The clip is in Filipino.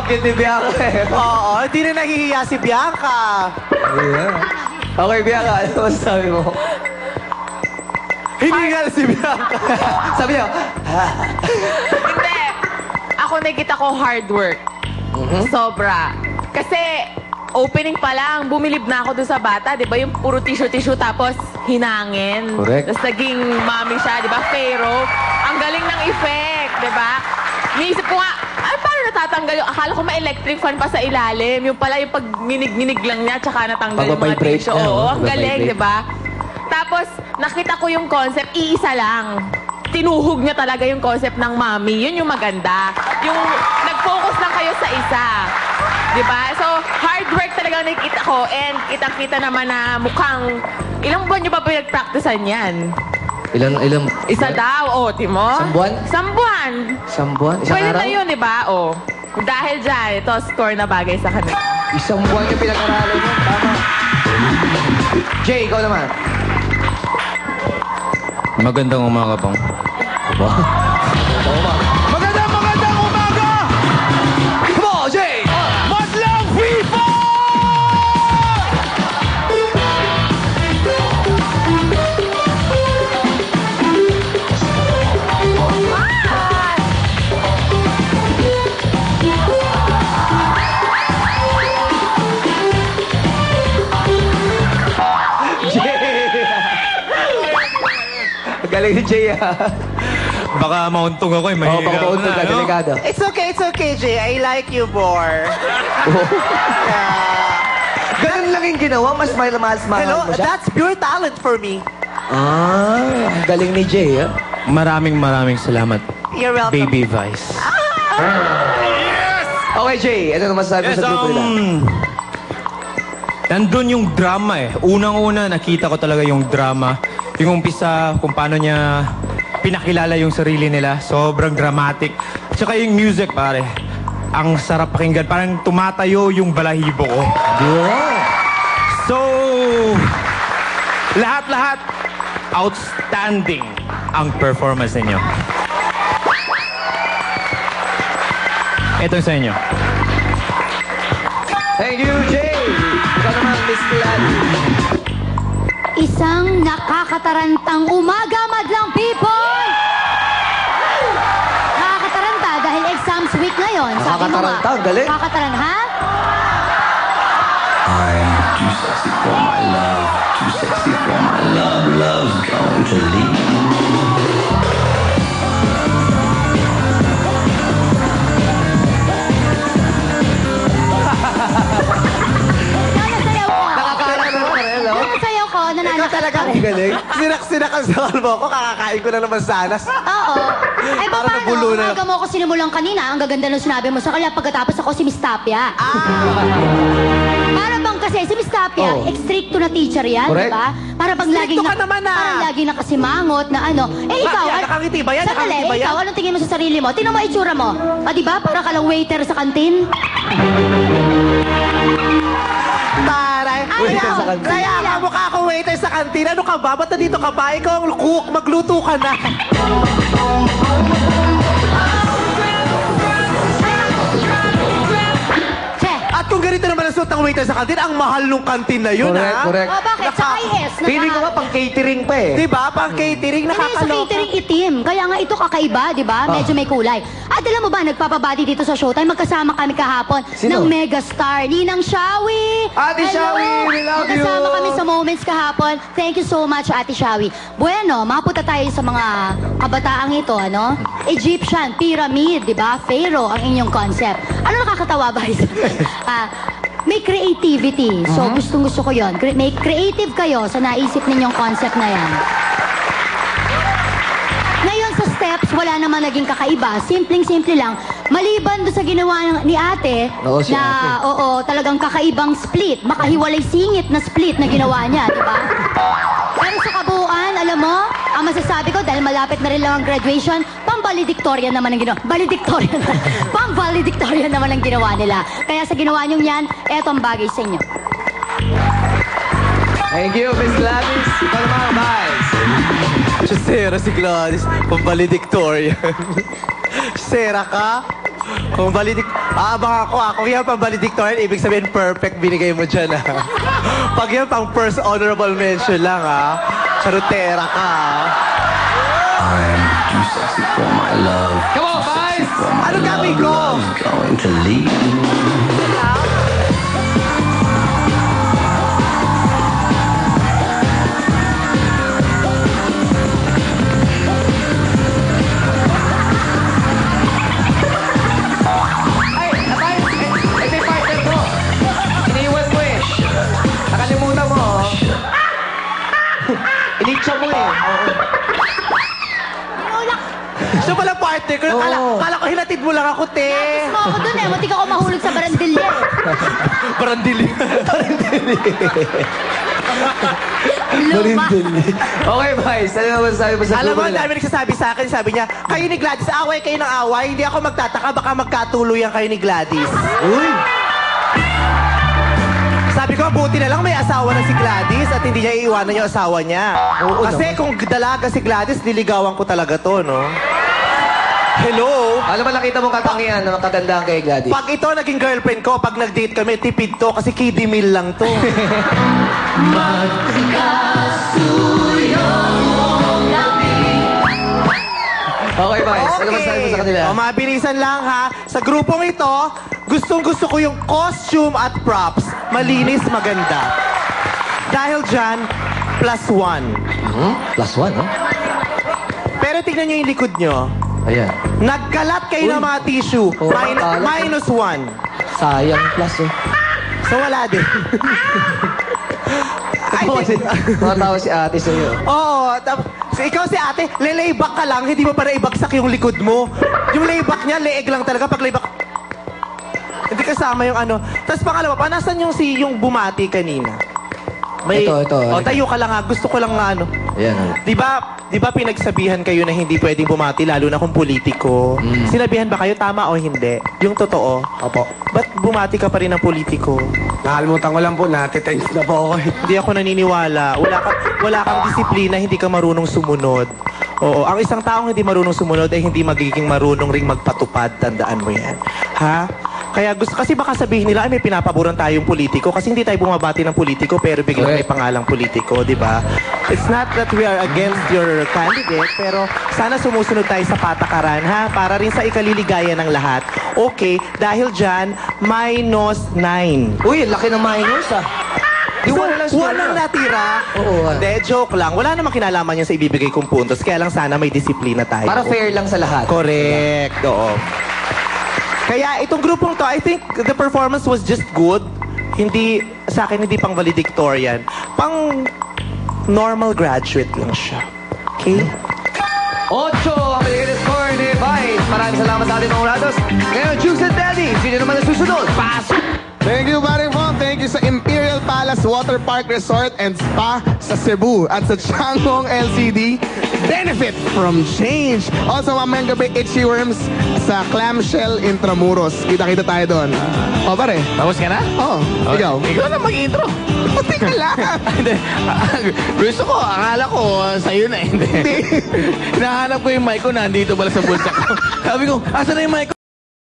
cute ni Bianca eh. Oo, hindi na nahihiya si Bianca. Yeah. Okay, Bianca, ano masasabi mo? Hiningal si Bianca. Sabi niya, Hindi. Ako nakita ko hard work. Sobra. Kasi opening pa lang, bumilib na ako doon sa bata. Di ba yung puro tissue-tissue tapos hinangin. Correct. Tapos naging mami siya, di ba? Pharaoh. Ang galing ng effect, di ba? Niisip ko nga, ay, paano natatanggal yung... Akala ko may electric fan pa sa ilalim. Yung pala yung pag minig-minig lang niya, tsaka natanggal yung mga Pag-vibrate tissue. niya, Oo, oh. ang galing, Pag-vibrate. di ba? Tapos, nakita ko yung concept, iisa lang. Tinuhog niya talaga yung concept ng mami. Yun yung maganda. Yung nag-focus lang kayo sa isa. Di ba? So, hard work talaga nakikita ko. And kitang-kita naman na mukhang... Ilang buwan niyo pa pinag-practicean yan? ilang... Isa daw, o, Timo? Isang buwan? Isang buwan. Isang buwan? Isang Pwede araw? na yun, di ba? O. Dahil dyan, ito, score na bagay sa kanila. Isang buwan yung pinag-aralan mo. Tama. Jay, ikaw naman. Magandang umaga pong. Magandang umaga! Come on, Jay! Madlang people! Galing ni Jay, ah. Baka mauntong ako eh. Oo, Mahihiga baka ako pauntog ka, na, no? delikado. It's okay, Jay. I like you more. Ganun lang yung ginawa, mas mahal Hello, mo siya. that's pure talent for me. Ah, ang galing ni Jay, ah. Maraming salamat. You're welcome. Baby Vice. Okay, Jay, ano naman masasabi mo Yes, sa grupo nila? Nandun yung drama eh. Unang-una, nakita ko talaga yung drama. Yung umpisa, kung paano niya pinakilala yung sarili nila. Sobrang dramatic. Tsaka yung music, pare. Ang sarap pakinggan. Parang tumatayo yung balahibo ko. Yeah. So, lahat-lahat, outstanding ang performance ninyo. Ito sa inyo. Thank you, Jay. Ikaw naman, Miss Gladys. Isang nakakatarantang umaga, madlang people! Nakakataranta dahil exams week ngayon. Sabi mo nga, Nakakataranta, galing. Nakakataranta, ha? I'm too sexy for my love, too sexy for my love, love's going to leave. Nanasayaw ko. Nakakaano ka rin, no? Nanasayaw ko, Ikaw nananakit talaga, ka rin. galing. Sinak-sinakal sa kalbo ko, kakakain ko na naman sanas. Oo. Ay, Parang paano? nabulo na. Umaga mo ako sinimulan kanina. Ang gaganda ng sinabi mo sa kanya pagkatapos ako si Miss Tapia. Para bang kasi si Miss Tapia, Oh. stricto na teacher yan, Correct. di ba? Para bang laging Stricto ka naman, ah. Parang laging nakasimangot na ano. Eh ikaw, Yan, nakangiti ba yan? Sandali, Nakangiti ba yan? ikaw, anong tingin mo sa sarili mo? Tingnan mo itsura mo. O, di ba? Para ka lang waiter sa kantin. Taray. Waiter sa kantina. Kaya nga mukha ako waiter sa kantina. Ano ka ba? Ba't nandito ka ba? Ikaw ang cook. Magluto ka na. Che. At kung ganito naman ang suot ng waiter sa kantina, ang mahal nung kantin na yun, Correct, ha? correct. O, bakit? Sa IS. Feeling ko nga pang catering pa eh. Diba? Pang catering, Hindi sa nakakaloka. catering itim. Kaya nga ito kakaiba, di ba? Medyo may kulay. At alam mo ba, nagpapabody dito sa Showtime, magkasama kami kahapon Sino? ng megastar, Ninang Shawi. Ate Hello. Shawi, we love you. Magkasama kami sa Moments kahapon. Thank you so much, Ate Shawi. Bueno, mapunta tayo sa mga kabataang ito, ano? Egyptian, pyramid, di ba? Pharaoh ang inyong concept. Ano nakakatawa ba? May creativity. So, gustong-gusto ko yon. May creative kayo sa naisip ninyong concept na yan. Ngayon sa steps, wala naman naging kakaiba. Simpleng-simple lang. Maliban doon sa ginawa ni ate, Oo, si na, ate. oo, talagang kakaibang split. Makahiwalay singit na split na ginawa niya, di ba? Pero sa kabuuan, alam mo, ang masasabi ko, dahil malapit na rin lang ang graduation, pang-valedictorian naman ang ginawa. Valedictorian. Pang-valedictorian naman ang ginawa nila. Kaya sa ginawa niyong yan, eto ang bagay sa inyo. Thank you, Miss Gladys. Ikaw naman, Vice. Sera si Gladys. Pang-valedictorian. Sera ka? Kung aabang ako. Kung yan pang valedictorian, ibig sabihin perfect binigay mo dyan, ha? Pag yan pang first honorable mention lang, ha? Charutera ka, ha? I'm too sexy for my love. Come on, Too sexy guys! for my Ano love. gabi ko? Love's going to leave. Ay, abay! Ito yung partner mo. Iniwan mo eh. Nakalimutan mo, oh. Initsa mo, eh. Siya pala partner ko. Kala ko hinatid mo lang ako, te. Tapos mo ako dun eh. Matik ako mahulog sa barandilya eh. Barandili. Luma. Okay, boys. Ano naman sabi mo sa Alam mo, grupo ang nila? dami nagsasabi sa akin, sabi niya, kayo ni Gladys, away kayo ng away. Hindi ako magtataka, baka magkatuluyan kayo ni Gladys. Uy! Sabi ko, buti na lang may asawa na si Gladys at hindi niya iiwanan yung asawa niya. Oo Kasi kung dalaga si Gladys, niligawan ko talaga to, no? Hello? Alam mo, nakita mo katangian na makagandaan kay Gladys. Pag ito naging girlfriend ko, pag nag-date kami, tipid to kasi kiddie meal lang to. Okay, boys. Ano man sabi mo sa kanila? O, mabilisan lang ha. Sa grupong ito, gustong-gusto ko yung costume at props. Malinis, maganda. Dahil dyan, +1. +1, no? Pero tignan nyo yung likod nyo. Ayan. Nagkalat kayo ng mga tissue. Oo, kalat. -1. Sayang plus, oh. So wala din. I think, Matawa si ate sa'yo. oo. Ikaw si ate, lelaybak ka lang, hindi mo para ibagsak yung likod mo. Yung layback niya, leeg lang talaga. Pag layback, hindi kasama yung ano. Tapos pangalawa pa, nasan yung bumati kanina? Ito. O, tayo ka lang ha. Gusto ko lang nga ano. Ayan, oh. Di ba pinagsabihan kayo na hindi pwedeng bumati lalo na kung politiko? Sinabihan ba kayo tama o hindi? Yung totoo? Opo. Ba't bumati ka pa rin ng politiko? Nakalimutan ko lang po, natitense na po ako. Hindi ako naniniwala. Wala kang disiplina, hindi ka marunong sumunod. Oo, ang isang taong hindi marunong sumunod ay hindi magiging marunong ring magpatupad. Tandaan mo yan. Ha? Kaya kasi baka sabihin nila, ay may pinapaboran tayong politiko kasi hindi tayo bumabati ng politiko pero biglang may pangalang politiko, di ba? It's not that we are against your candidate, pero sana sumusunod tayo sa patakaran, ha? Para rin sa ikaliligaya ng lahat. Okay, dahil dyan, -9. Uy, laki ng minus, ah. Di So, wala lang siguro. walang natira. Oo, Hindi, joke lang. Wala namang kinalaman yan sa ibibigay kong puntos. Kaya lang sana may disiplina tayo. Para fair lang sa lahat. Correct. Oo. Kaya itong grupong to, I think the performance was just good. Hindi, sa akin, hindi pang valedictorian. Pang normal graduate lang siya. Okay? 8 ang binigay na score ni Vice. Maraming salamat sa ating mga urados. Ngayon, Juice and Daddy. Sino naman ang susunod? Pasok! Thank you, Paring Fong. Thank you sa Imperial Palace Water Park Resort and Spa sa Cebu at sa Changhong LCD. Benefit from change. Also, mamayang gabi, Itchy Worms sa Clamshell Intramuros. Kita-kita tayo doon. O, pare. Tapos ka na? Oo, ikaw. Ikaw na mag-intro. Pati ka lang. Hindi. Gusto ko, akala ko sa'yo na. Hindi. Hinahanap ko yung mic ko, nandito pala sa bulsa ko. Sabi ko, asan na yung mic ko?